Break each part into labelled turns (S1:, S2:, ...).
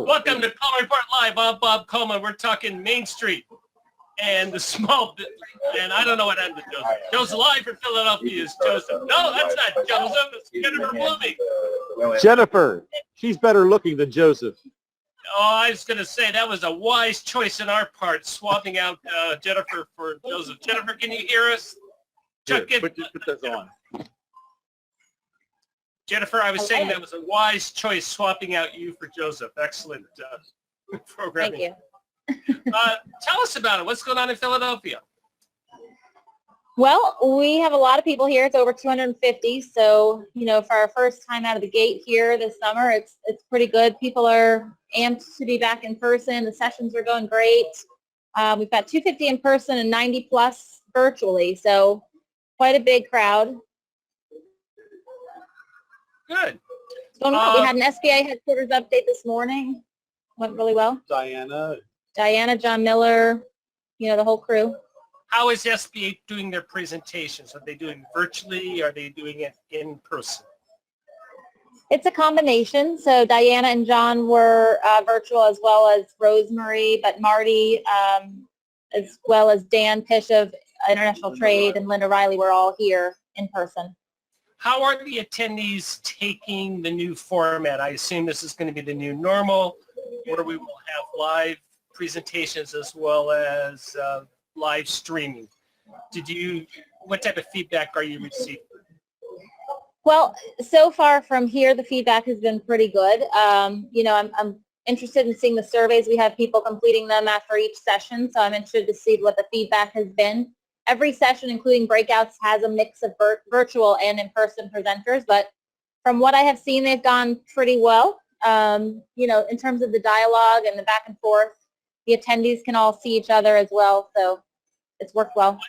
S1: Welcome to Coleman Report Live. I'm Bob Coleman. We're talking Main Street and the small, and I don't know what happened to Joseph. Joseph live from Philadelphia is Joseph. No, that's not Joseph. It's Jennifer Blooming.
S2: Jennifer, she's better looking than Joseph.
S1: Oh, I was going to say that was a wise choice on our part, swapping out Jennifer for Joseph. Jennifer, can you hear us? Chuck,
S2: Put this on.
S1: Jennifer, I was saying that was a wise choice, swapping out you for Joseph. Excellent programming.
S3: Thank you.
S1: Tell us about it. What's going on in Philadelphia?
S3: Well, we have a lot of people here. It's over 250. So, you know, for our first time out of the gate here this summer, it's pretty good. People are amped to be back in person. The sessions are going great. We've got 250 in person and 90 plus virtually. So quite a big crowd.
S1: Good.
S3: It's going well. We had an SBA headquarters update this morning. Went really well.
S2: Diana,
S3: John Miller, you know, the whole crew.
S1: How is SBA doing their presentations? Are they doing virtually? Are they doing it in person?
S3: It's a combination. So Diana and John were virtual, as well as Rosemary, but Marty, as well as Dan Pish of International Trade and Linda Riley were all here in person.
S1: How are the attendees taking the new format? I assume this is going to be the new normal, where we will have live presentations as well as live streaming. What type of feedback are you receiving?
S3: Well, so far from here, the feedback has been pretty good. You know, I'm interested in seeing the surveys. We have people completing them after each session, so I'm interested to see what the feedback has been. Every session, including breakouts, has a mix of virtual and in-person presenters, but from what I have seen, they've gone pretty well. You know, in terms of the dialogue and the back and forth, the attendees can all see each other as well, so it's worked well.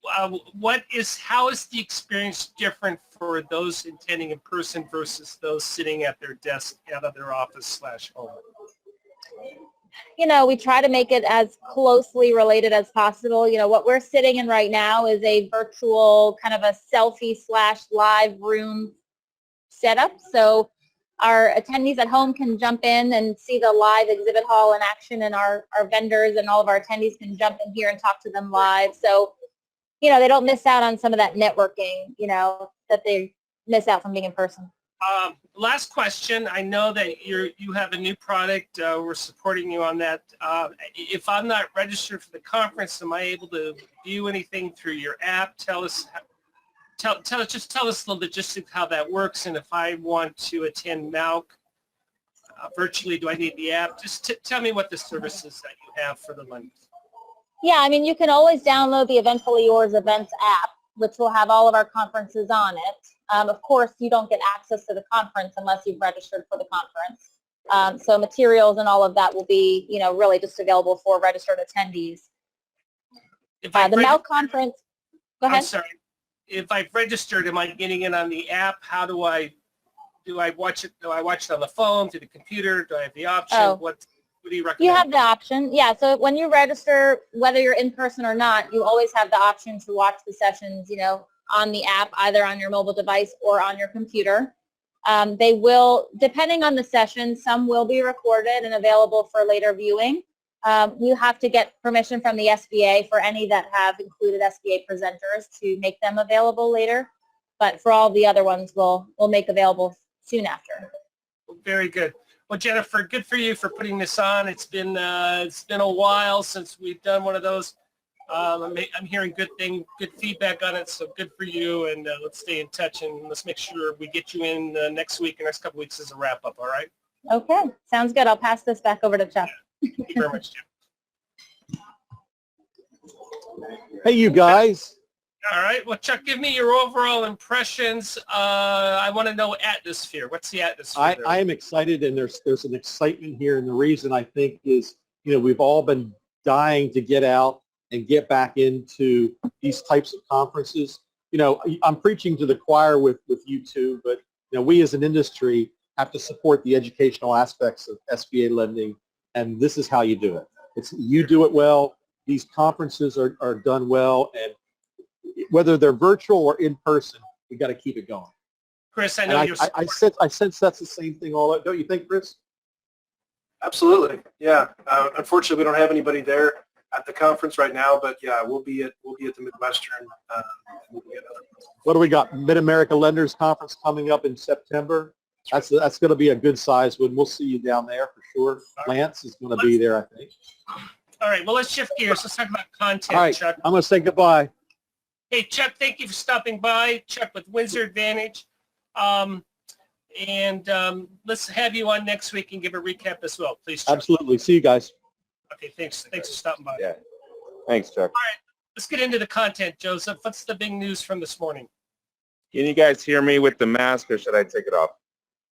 S1: How is the experience different for those attending in person versus those sitting at their desk out of their office / home?
S3: You know, we try to make it as closely related as possible. You know, what we're sitting in right now is a virtual kind of a selfie / live room setup. So our attendees at home can jump in and see the live exhibit hall in action, and our vendors and all of our attendees can jump in here and talk to them live. So, you know, they don't miss out on some of that networking, you know, that they miss out from being in person.
S1: Last question. I know that you have a new product. We're supporting you on that. If I'm not registered for the conference, am I able to view anything through your app? Tell us a little bit just how that works. And if I want to attend MAUC virtually, do I need the app? Just tell me what the services that you have for the lenders.
S3: Yeah, I mean, you can always download the Eventfully Yours Events app, which will have all of our conferences on it. Of course, you don't get access to the conference unless you've registered for the conference. So materials and all of that will be, you know, really just available for registered attendees. The MAUC conference, go ahead.
S1: I'm sorry. If I've registered, am I getting it on the app? How do I watch it? Do I watch it on the phone, through the computer? Do I have the option?
S3: Oh.
S1: What do you recommend?
S3: You have the option, yeah. So when you register, whether you're in person or not, you always have the option to watch the sessions, you know, on the app, either on your mobile device or on your computer. They will, depending on the session, some will be recorded and available for later viewing. You have to get permission from the SBA for any that have included SBA presenters to make them available later. But for all the other ones, we'll make available soon after.
S1: Very good. Well, Jennifer, good for you for putting this on. It's been a while since we've done one of those. I'm hearing good feedback on it, so good for you. And let's stay in touch, and let's make sure we get you in next week or next couple weeks as a wrap up. All right?
S3: Okay, sounds good. I'll pass this back over to Chuck.
S1: Thank you very much, Jim.
S2: Hey, you guys.
S1: All right. Well, Chuck, give me your overall impressions. I want to know atmosphere. What's the atmosphere there?
S2: I am excited, and there's an excitement here, and the reason I think is, you know, we've all been dying to get out and get back into these types of conferences. You know, I'm preaching to the choir with you two, but, you know, we as an industry have to support the educational aspects of SBA lending, and this is how you do it. You do it well. These conferences are done well, and whether they're virtual or in person, we got to keep it going.
S1: Chris, I know
S2: I sense that's the same thing all. Don't you think, Chris?
S4: Absolutely. Yeah. Unfortunately, we don't have anybody there at the conference right now, but yeah, we'll be at the Midwestern. We'll be at other places.
S2: What do we got? Mid-America Lenders Conference coming up in September. That's going to be a good size one. We'll see you down there for sure. Lance is going to be there, I think.
S1: All right, well, let's shift gears. Let's talk about content,
S2: All right,
S1: Chuck.
S2: I'm going to say goodbye.
S1: Hey, Chuck, thank you for stopping by. Chuck with Windsor Advantage. Let's have you on next week and give a recap as well, please, Chuck.
S2: Absolutely. See you guys.
S1: Okay, thanks for stopping by.
S5: Yeah. Thanks, Chuck.
S1: All right, let's get into the content, Joseph. What's the big news from this morning?
S5: Can you guys hear me with the mask, or should I take it off?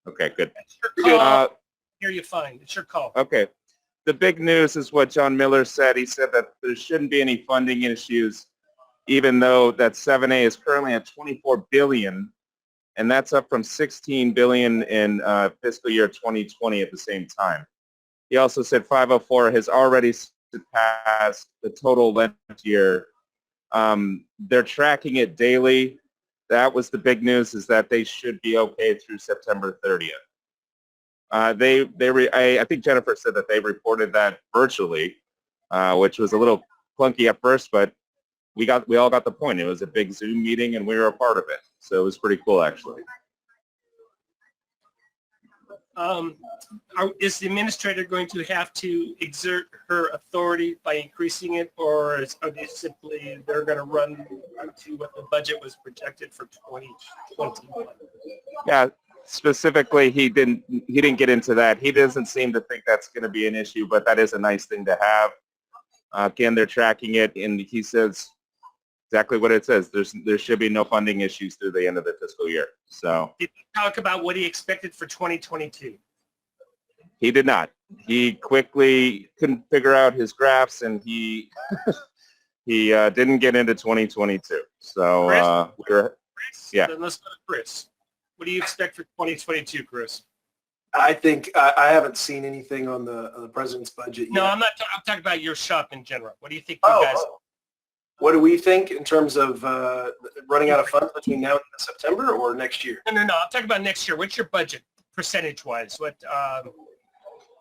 S5: Okay, good.
S1: It's your call. Hear you fine. It's your call.
S5: Okay. The big news is what John Miller said. He said that there shouldn't be any funding issues, even though that 7A is currently at $24 billion, and that's up from $16 billion in fiscal year 2020 at the same time. He also said 504 has already surpassed the total last year. They're tracking it daily. That was the big news, is that they should be okay through September 30th. I think Jennifer said that they reported that virtually, which was a little clunky at first, but we all got the point. It was a big Zoom meeting, and we were a part of it, so it was pretty cool, actually.
S1: Is the administrator going to have to exert her authority by increasing it, or are they simply they're going to run to what the budget was projected for 2021?
S5: Yeah, specifically, he didn't get into that. He doesn't seem to think that's going to be an issue, but that is a nice thing to have. Again, they're tracking it, and he says exactly what it says. There should be no funding issues through the end of the fiscal year. So
S1: did he talk about what he expected for 2022?
S5: He did not. He quickly couldn't figure out his graphs, and he didn't get into 2022. So
S1: Chris?
S5: Yeah.
S1: Then let's go to Chris. What do you expect for 2022, Chris?
S4: I think I haven't seen anything on the president's budget yet.
S1: No, I'm not. I'm talking about your shop in general. What do you think, you guys?
S4: What do we think in terms of running out of funds between now and September, or next year?
S1: No. I'm talking about next year. What's your budget percentage-wise?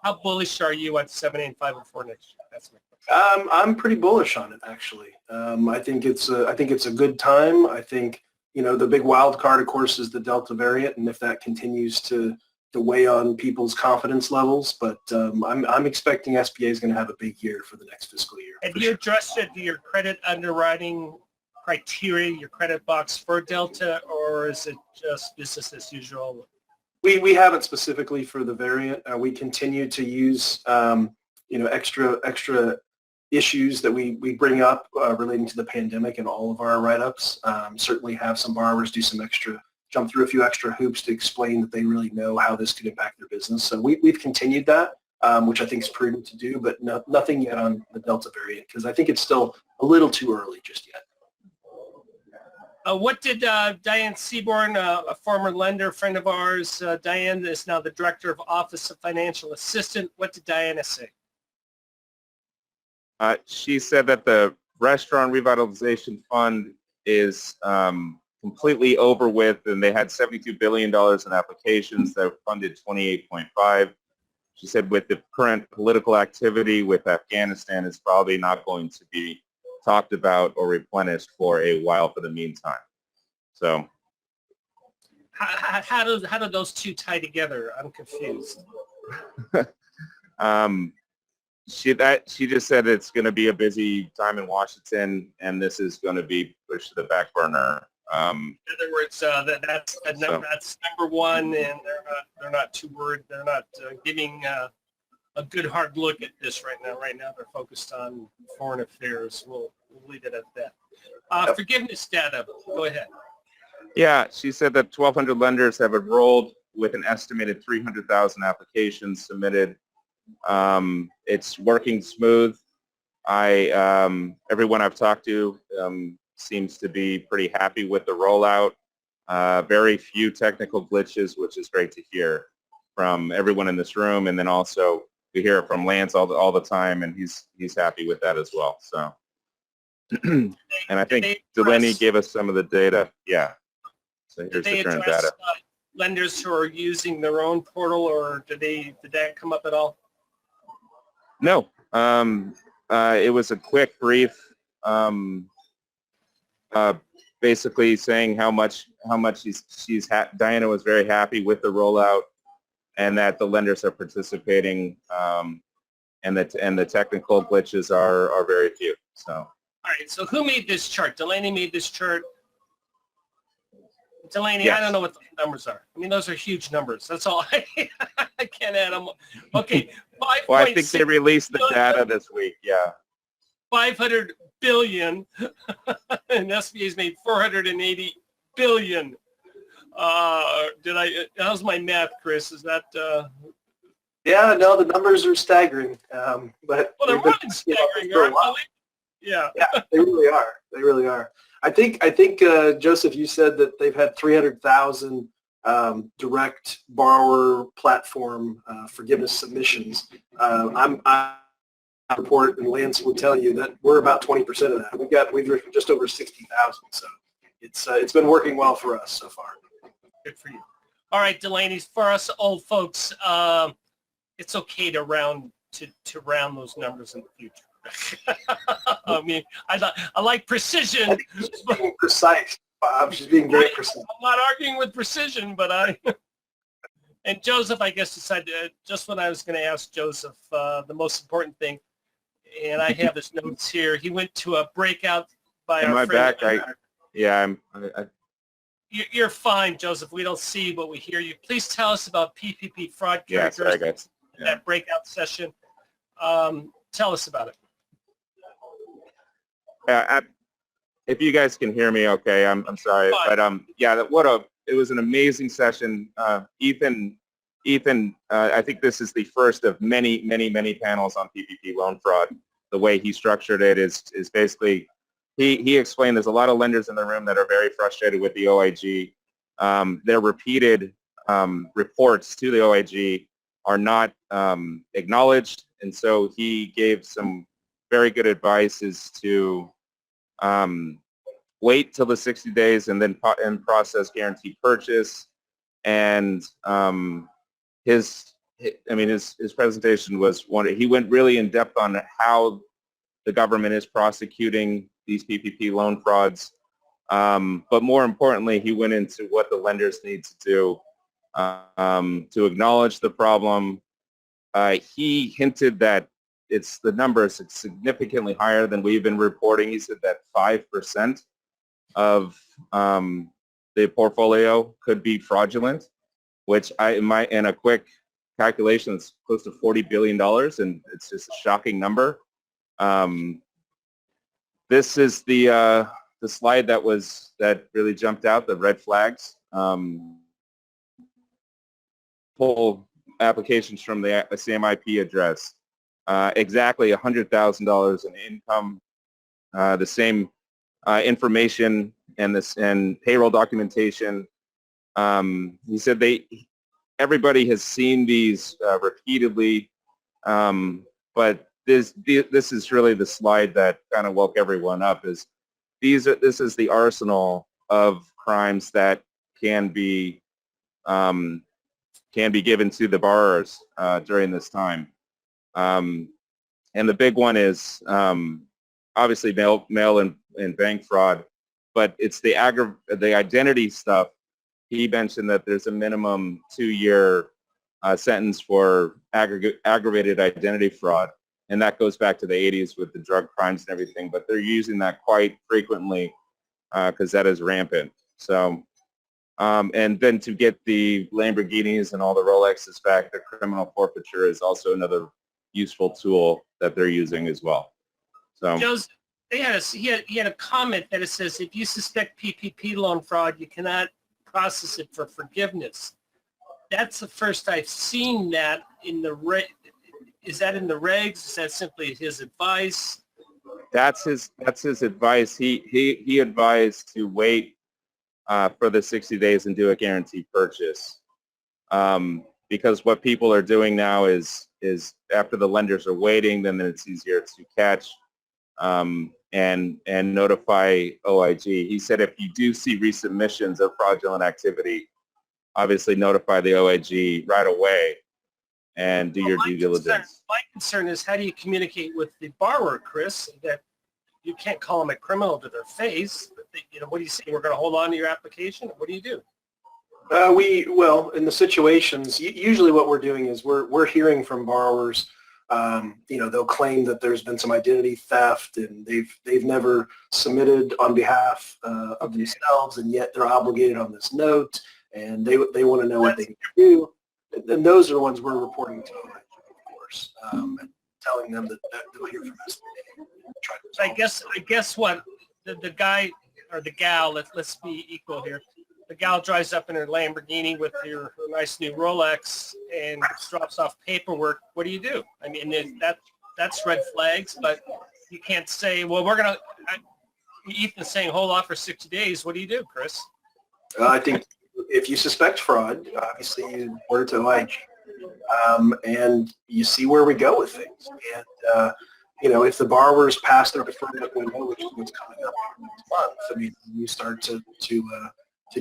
S1: How bullish are you on 7A and 504 next year? That's my question.
S4: I'm pretty bullish on it, actually. I think it's a good time. I think, the big wild card, of course, is the Delta variant, and if that continues to weigh on people's confidence levels. But I'm expecting SBA is going to have a big year for the next fiscal year.
S1: Have you adjusted your credit underwriting criteria, your credit box for Delta, or is it just business as usual?
S4: We haven't specifically for the variant. We continue to use extra issues that we bring up relating to the pandemic in all of our write-ups. Certainly have some borrowers jump through a few extra hoops to explain that they really know how this could impact their business. So we've continued that, which I think is prudent to do, but nothing yet on the Delta variant, because I think it's still a little too early just yet.
S1: What did Diane Seaborn, a former lender, friend of ours, Diane is now the Director of Office of Financial Assistant. What did Diana say?
S5: She said that the Restaurant Revitalization Fund is completely over with, and they had $72 billion in applications that funded 28.5. She said with the current political activity with Afghanistan, it's probably not going to be talked about or replenished for a while for the meantime. So
S1: how do those two tie together? I'm confused.
S5: She just said it's going to be a busy time in Washington, and this is going to be pushed to the back burner.
S1: In other words, that's number one, and they're not too worried. They're not giving a good hard look at this right now. Right now, they're focused on foreign affairs. We'll leave it at that. Forgiveness data. Go ahead.
S5: Yeah, she said that 1,200 lenders have enrolled with an estimated 300,000 applications submitted. It's working smooth. Everyone I've talked to seems to be pretty happy with the rollout. Very few technical glitches, which is great to hear from everyone in this room, and then also we hear it from Lance all the time, and he's happy with that as well. So, and I think Delaney gave us some of the data. Yeah. So here's the current data.
S1: Lenders who are using their own portal, or did that come up at all?
S5: No, it was a quick brief, basically saying how much Diana was very happy with the rollout, and that the lenders are participating, and the technical glitches are very few. So.
S1: All right, so who made this chart? Delaney made this chart. Delaney,
S5: Yes.
S1: I don't know what the numbers are. I mean, those are huge numbers. That's all. I can't add them. Okay, 5.
S5: Well, I think they released the data this week. Yeah.
S1: 500 billion, and SBA's made 480 billion. How's my math, Chris? Is that?
S4: Yeah, no, the numbers are staggering. But
S1: Well, they're more than staggering, aren't they? Yeah.
S4: Yeah, they really are. They really are. I think Joseph, you said that they've had 300,000 direct borrower platform forgiveness submissions. I report, and Lance will tell you that we're about 20% of that. We've just over 60,000. So it's been working well for us so far.
S1: Good for you. All right, Delaney, for us old folks, it's okay to round those numbers in the future. I mean, I like precision.
S4: I think she's being precise, Bob. She's being very precise.
S1: I'm not arguing with precision, but and Joseph, I guess, decided just when I was going to ask Joseph the most important thing, and I have his notes here. He went to a breakout by
S5: Am
S1: our
S5: I
S1: friend.
S5: back?
S1: You're fine, Joseph. We don't see, but we hear you. Please tell us about PPP fraud
S5: Yes, I
S1: characteristics
S5: got
S1: that breakout session. Tell us about it.
S5: If you guys can hear me, okay, I'm sorry,
S1: Fine.
S5: but yeah, it was an amazing session. Ethan, I think this is the first of many panels on PPP loan fraud. The way he structured it is basically, he explained there's a lot of lenders in the room that are very frustrated with the OIG. Their repeated reports to the OIG are not acknowledged, and so he gave some very good advice as to wait till the 60 days and then process guaranteed purchase. And his presentation was he went really in depth on how the government is prosecuting these PPP loan frauds. But more importantly, he went into what the lenders need to do to acknowledge the problem. He hinted that the number is significantly higher than we've been reporting. He said that 5% of the portfolio could be fraudulent, which in a quick calculation, it's close to $40 billion, and it's just a shocking number. This is the slide that really jumped out, the red flags. Pull applications from the same IP address. Exactly $100,000 in income, the same information and payroll documentation. He said everybody has seen these repeatedly, but this is really the slide that kind of woke everyone up. This is the arsenal of crimes that can be given to the borrowers during this time. And the big one is obviously mail and bank fraud, but it's the identity stuff. He mentioned that there's a minimum 2-year sentence for aggravated identity fraud, and that goes back to the 80s with the drug crimes and everything, but they're using that quite frequently because that is rampant. So, and then to get the Lamborghinis and all the Rolexes back, the criminal forfeiture is also another useful tool that they're using as well. So,
S1: Joseph, he had a comment that it says if you suspect PPP loan fraud, you cannot process it for forgiveness. That's the first I've seen that in the is that in the regs? Is that simply his advice?
S5: That's his advice. He advised to wait for the 60 days and do a guaranteed purchase. Because what people are doing now is after the lenders are waiting, then it's easier to catch and notify OIG. He said if you do see resubmissions of fraudulent activity, obviously notify the OIG right away. and do your due diligence.
S1: My concern is how do you communicate with the borrower, Chris, that you can't call them a criminal to their face, but what do you say? We're going to hold on to your application? What do you do?
S4: Well, in the situations, usually what we're doing is we're hearing from borrowers. They'll claim that there's been some identity theft and they've never submitted on behalf of themselves, and yet they're obligated on this note, and they want to know what they can do. And those are the ones we're reporting to, of course, and telling them that they'll hear from us.
S1: I guess what the guy or the gal, let's be equal here. The gal drives up in her Lamborghini with her nice new Rolex and drops off paperwork. What do you do? I mean, that's red flags, but you can't say, well, Ethan's saying hold off for 60 days. What do you do, Chris?
S4: I think if you suspect fraud, obviously you report it to OIG, and you see where we go with things. And, if the borrowers pass their deferment window, which is what's coming up next month, I mean, you start to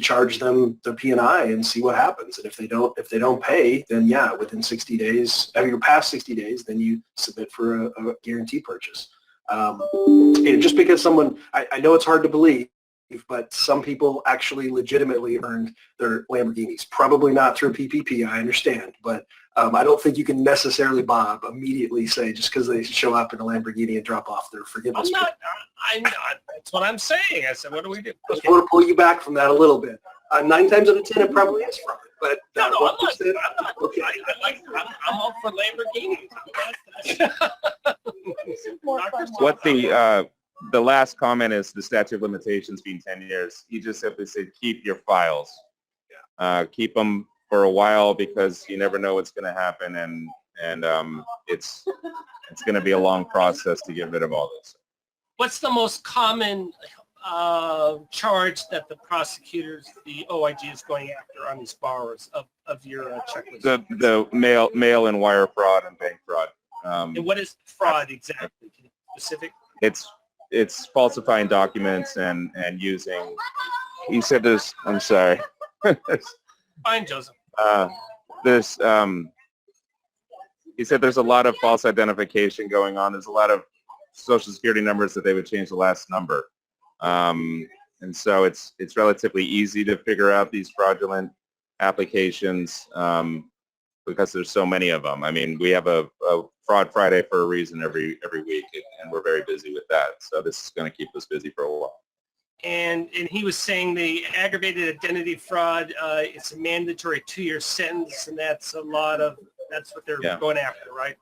S4: charge them the P&I and see what happens. And if they don't pay, then yeah, within 60 days, if you're past 60 days, then you submit for a guarantee purchase. Just because someone, I know it's hard to believe, but some people actually legitimately earned their Lamborghinis. Probably not through PPP, I understand, but I don't think you can necessarily, Bob, immediately say just because they show up in a Lamborghini and drop off their forgiveness.
S1: I'm not. That's what I'm saying. I said, what do we do?
S4: I just want to pull you back from that a little bit. 9 times out of 10, it probably is fraud. But
S1: no, I'm not.
S4: Okay.
S1: I'm all for Lamborghinis.
S5: What the last comment is the statute of limitations being 10 years. He just simply said keep your files. Keep them for a while because you never know what's going to happen, and it's going to be a long process to get rid of all this.
S1: What's the most common charge that the prosecutors, the OIG, is going after on these borrowers of your checklist?
S5: The mail and wire fraud and bank fraud.
S1: And what is fraud exactly? Can you be specific?
S5: It's falsifying documents and using. You said there's. I'm sorry.
S1: Fine, Joseph.
S5: There's. He said there's a lot of false identification going on. There's a lot of social security numbers that they would change the last number. And so it's relatively easy to figure out these fraudulent applications because there's so many of them. I mean, we have a Fraud Friday for a reason every week, and we're very busy with that. So this is going to keep us busy for a while.
S1: And he was saying the aggravated identity fraud, it's a mandatory 2-year sentence, and that's what they're going after, right?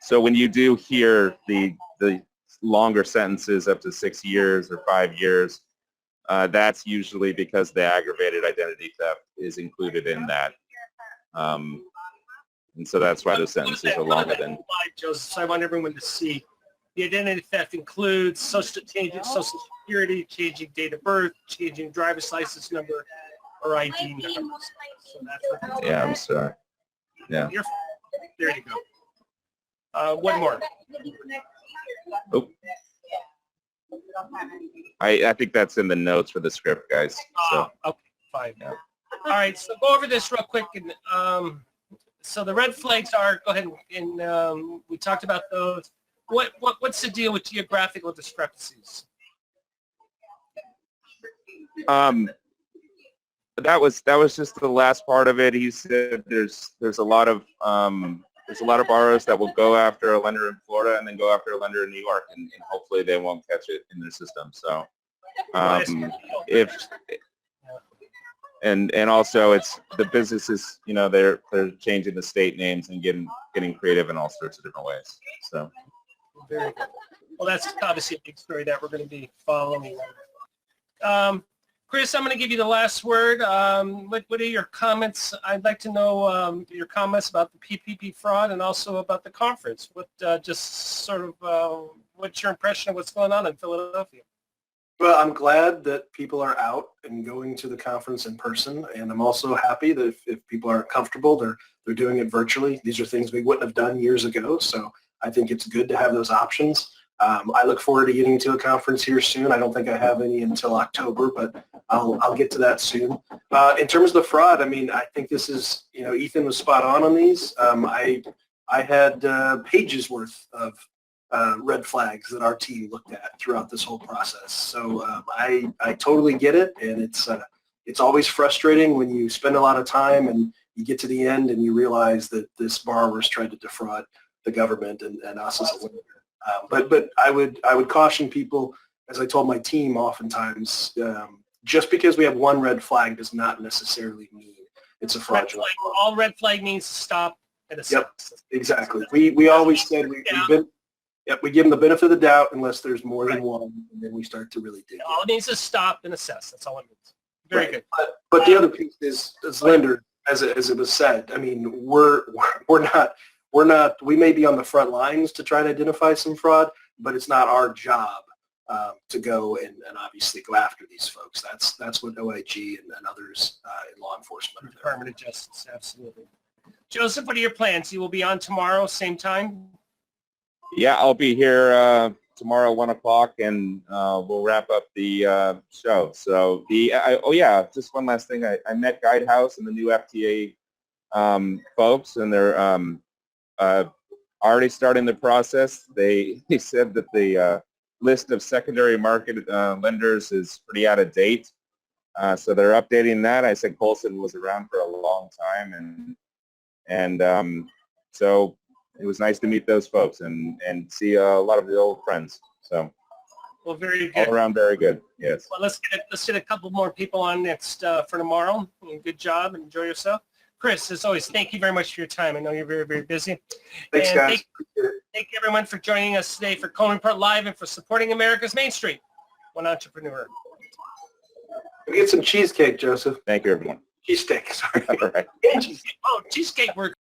S5: So when you do hear the longer sentences up to 6 years or 5 years, that's usually because the aggravated identity theft is included in that. And so that's why the sentences are longer than.
S1: Joseph, so I want everyone to see. The identity theft includes changing social security, changing date of birth, changing driver's license number, or ID number. So that's what
S5: I'm sorry. Yeah.
S1: There you go. One more.
S5: Oh. I think that's in the notes for the script, guys. So.
S1: Okay, fine. Yeah. All right, so go over this real quick. And so the red flags are, go ahead and we talked about those. What's the deal with geographical discrepancies?
S5: That was just the last part of it. He said there's a lot of borrowers that will go after a lender in Florida and then go after a lender in New York, and hopefully they won't catch it in their system. So and also it's the businesses, they're changing the state names and getting creative in all sorts of different ways. So.
S1: Very good. Well, that's obviously a big story that we're going to be following. Chris, I'm going to give you the last word. What are your comments? I'd like to know your comments about the PPP fraud and also about the conference. What's your impression of what's going on in Philadelphia?
S4: Well, I'm glad that people are out and going to the conference in person, and I'm also happy that if people aren't comfortable, they're doing it virtually. These are things we wouldn't have done years ago, so I think it's good to have those options. I look forward to getting to a conference here soon. I don't think I have any until October, but I'll get to that soon. In terms of the fraud, I mean, I think this is, Ethan was spot on these. I had pages worth of red flags that our team looked at throughout this whole process. So I totally get it, and it's always frustrating when you spend a lot of time and you get to the end and you realize that this borrower's tried to defraud the government and us as a lender. But I would caution people, as I told my team oftentimes, just because we have one red flag does not necessarily mean it's a fraudulent.
S1: All red flag means stop and assess.
S4: Yep, exactly. We always said we give them the benefit of the doubt unless there's more than one, and then we start to really dig.
S1: All it means is stop and assess. That's all it means. Very good.
S4: But the other piece is, as lenders, as it was said, I mean, we're not. We may be on the front lines to try to identify some fraud, but it's not our job to go and obviously go after these folks. That's what OIG and others in law enforcement are there.
S1: Department of Justice, absolutely. Joseph, what are your plans? You will be on tomorrow, same time?
S5: Yeah, I'll be here tomorrow, 1 o'clock, and we'll wrap up the show. So just one last thing. I met Guidehouse and the new FTA folks, and they're already starting the process. They said that the list of secondary market lenders is pretty out of date, so they're updating that. I said Coleman was around for a long time, and so it was nice to meet those folks and see a lot of the old friends. So,
S1: well, very good.
S5: All around, very good. Yes.
S1: Well, let's get a couple more people on next for tomorrow. Good job. Enjoy yourself. Chris, as always, thank you very much for your time. I know you're very, very busy.
S4: Thanks,
S1: and
S4: guys.
S1: Thank you, everyone, for joining us today for Coleman Report Live and for supporting America's Main Street. One entrepreneur.
S4: We get some cheesecake, Joseph.
S5: Thank you, everyone.
S4: Cheesesteak, sorry.
S5: All right.
S1: Cheesecake. Oh, cheesecake works.